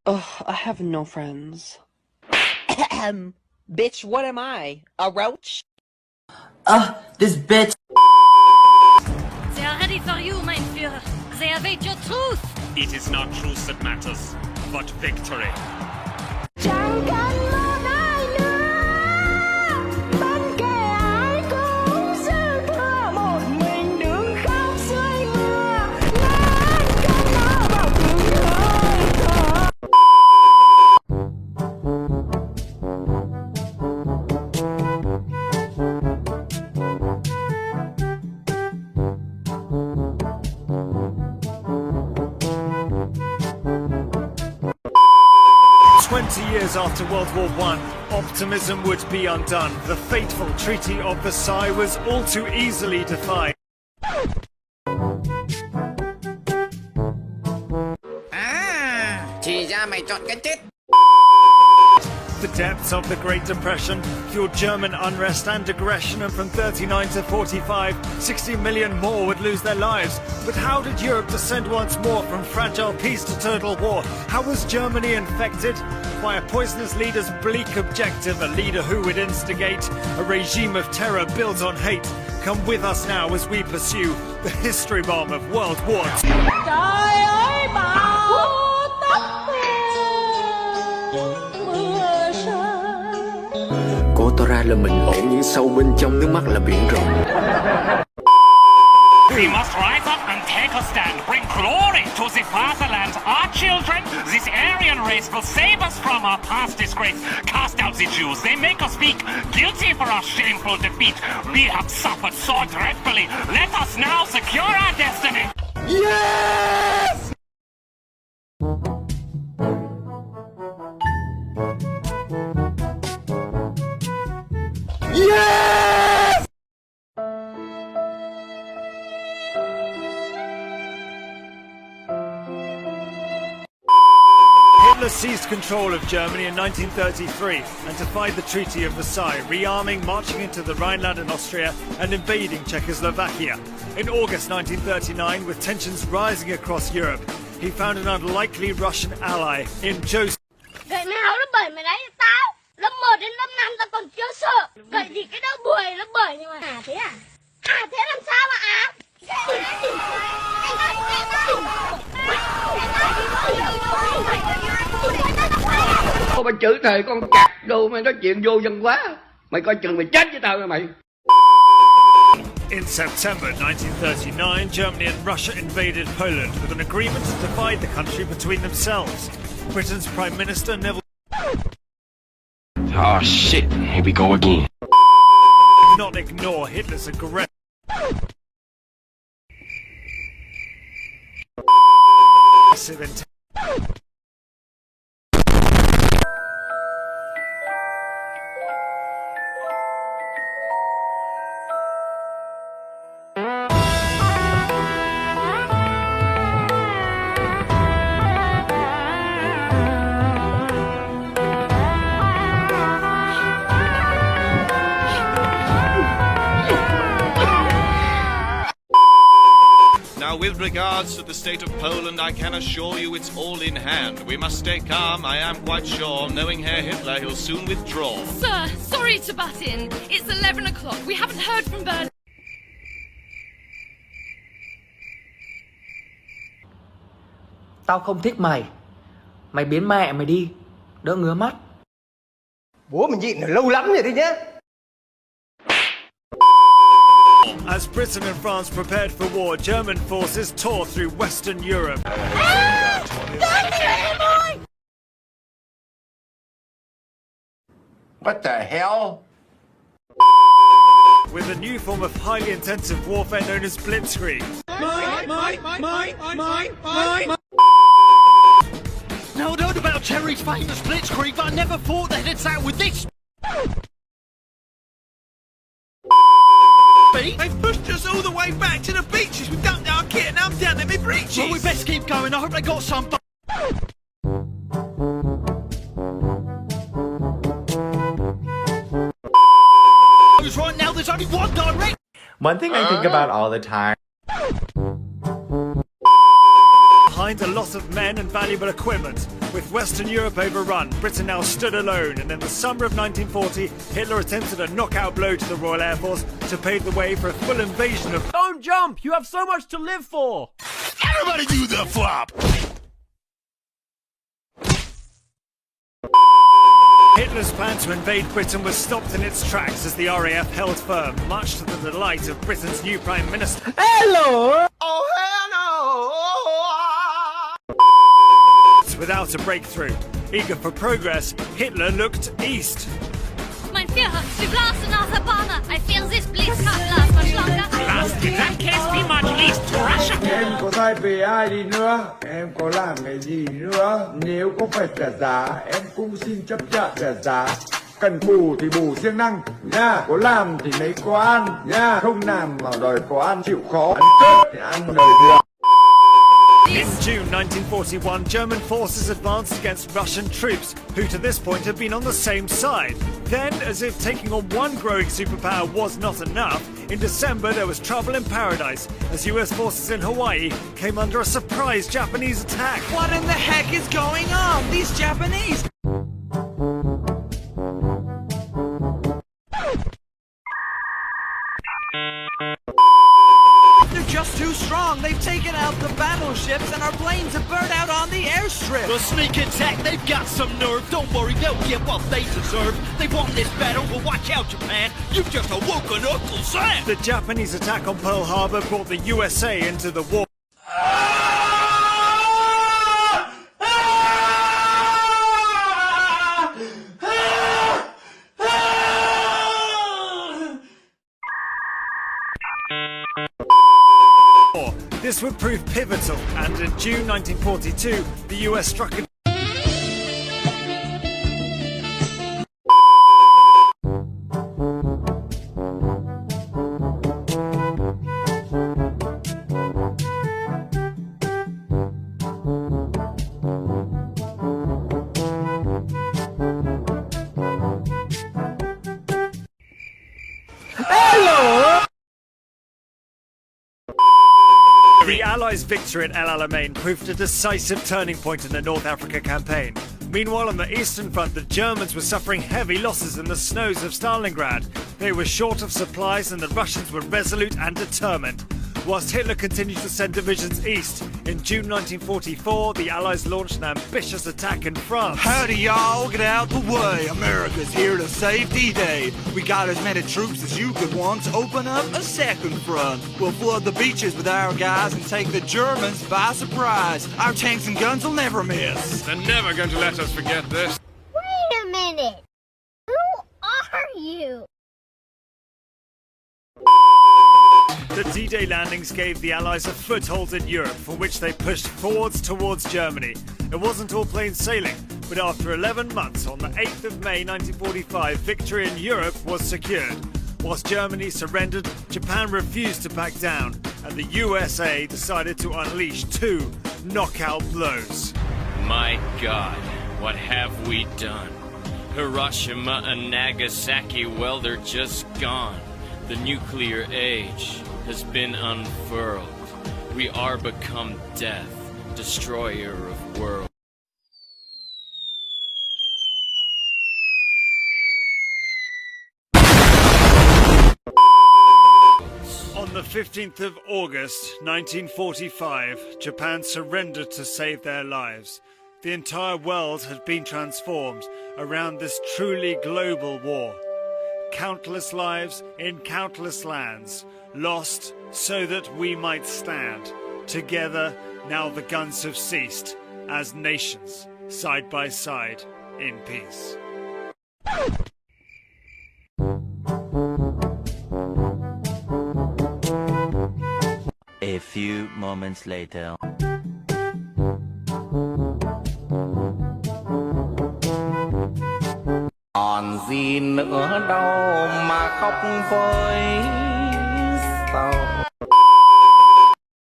Ugh, I have no friends. Bitch, what am I? A roach? This bitch. They are ready for you, mein Führer. They await your truth. It is not truth that matters, but victory. Chẳng cần một ai nữa, bất kể ai cũng dư thừa một mình đứng khóc dưới mưa, ngàn cơn đau vào từng hơi thở. 20 years after World War I, optimism would be undone. The fateful Treaty of Versailles was all too easily defied. Thì ra mày chọn cái chết. The depths of the Great Depression fueled German unrest and aggression, and from 39 to 45, 60 million more would lose their lives. But how did Europe descend once more from fragile peace to total war? How was Germany infected? By a poisonous leader's bleak objective, a leader who would instigate a regime of terror built on hate. Come with us now as we pursue the history bomb of World War II. Trời ơi bão tấp mưa rơi. Cô tỏ ra là mình ổn nhưng sâu bên trong nước mắt là biển rộng. We must rise up and take a stand, bring glory to the fatherland. Our children, this Aryan race will save us from our past disgrace. Cast out the Jews, they make us speak, guilty for our shameful defeat. We have suffered so dreadfully. Let us now secure our destiny. Yes! Yes! Hitler seized control of Germany in 1933 and defied the Treaty of Versailles, rearming, marching into the Rhineland and Austria, and invading Czechoslovakia. In August 1939, with tensions rising across Europe, he found an unlikely Russian ally in Joseph. Gậy mày háo lớp 7 mày đánh tao. Lớp 1 đến lớp 5 tao còn chưa sợ. Gậy thì cái đó bùi lớp 7 nhưng mà thế à? Thế làm sao mà Cô bà chữ thề con cặc đồ mày nói chuyện vô dân quá. Mày coi chừng mày chết với tao nha mày. In September 1939, Germany and Russia invaded Poland with an agreement to divide the country between themselves. Britain's Prime Minister Neville Oh shit, here we go again. did not ignore Hitler's aggression. Now, with regards to the state of Poland, I can assure you it's all in hand. We must stay calm, I am quite sure. Knowing Herr Hitler, he'll soon withdraw. Sir, sorry to butt in. It's 11 o'clock. We haven't heard from Berlin. Tao không thích mày. Mày biến mẹ mày đi. Đỡ ngứa mắt. Bố mình nhịn lâu lắm rồi đấy nhá. As Britain and France prepared for war, German forces tore through Western Europe. What the hell? With a new form of highly intensive warfare known as Blitzkrieg. Now, I heard about Cherry's famous Blitzkrieg, but I never thought they'd hit out with this. They've pushed us all the way back to the beaches. We've dumped our kit and I'm down in my breeches. Well, we best keep going. I hope they got some. Right now, there's only one direct. One thing I think about all the time. behind a loss of men and valuable equipment. With Western Europe overrun, Britain now stood alone, and in the summer of 1940, Hitler attempted a knockout blow to the Royal Air Force to pave the way for a full invasion of... Don't jump! You have so much to live for! Everybody do the flop! Hitler's plan to invade Britain was stopped in its tracks as the RAF held firm, much to the delight of Britain's new Prime Minister. Hello! Oh, hello! Without a breakthrough. Eager for progress, Hitler looked east. Mein Führer, Sie blasen aus der Bahn. I feel this Blitzkrieg verschlagen. Blast in that case be much least to Russia. Em có thay về ai đi nữa, em có làm cái gì nữa, nếu có phải trả giá, em cũng xin chấp nhận trả giá. Cần bù thì bù siêng năng nha, có làm thì lấy có ăn nha, không làm mà đòi có ăn chịu khó, ăn cướp thì ăn đời thường. In June 1941, German forces advanced against Russian troops, who to this point had been on the same side. Then, as if taking on one growing superpower was not enough, in December there was trouble in paradise, as US forces in Hawaii came under a surprise Japanese attack. What in the heck is going on? These Japanese... They're just too strong. They've taken out the battleships and our planes have burned out on the airstrip. The sneak attack, they've got some nerve. Don't worry, they'll get what they deserve. They've won this battle, but watch out, Japan. You've just awoken Uncle Sam. The Japanese attack on Pearl Harbor brought the USA into the war. This would prove pivotal, and in June 1942, the US struck a... The Allies' victory at El Alamein proved a decisive turning point in the North Africa campaign. Meanwhile, on the Eastern Front, the Germans were suffering heavy losses in the snows of Stalingrad. They were short of supplies and the Russians were resolute and determined. Whilst Hitler continued to send divisions east, in June 1944, the Allies launched an ambitious attack in France. Howdy, y'all. Get out the way. America's here to save D-Day. We got as many troops as you could once open up a second front. We'll flood the beaches with our guys and take the Germans by surprise. Our tanks and guns will never miss. They're never going to let us forget this. Wait a minute. Who are you? The D-Day landings gave the Allies a foothold in Europe, from which they pushed forwards towards Germany. It wasn't all plain sailing, but after 11 months, on the 8th of May 1945, victory in Europe was secured. Whilst Germany surrendered, Japan refused to back down, and the USA decided to unleash two knockout blows. My God, what have we done? Hiroshima and Nagasaki, well, they're just gone. The nuclear age has been unfurled. We are become death, destroyer of worlds. On the 15th of August, 1945, Japan surrendered to save their lives. The entire world had been transformed around this truly global war. Countless lives in countless lands, lost so that we might stand. Together, now the guns have ceased, as nations, side by side, in peace. A few moments later. Còn gì nữa đâu mà khóc với sao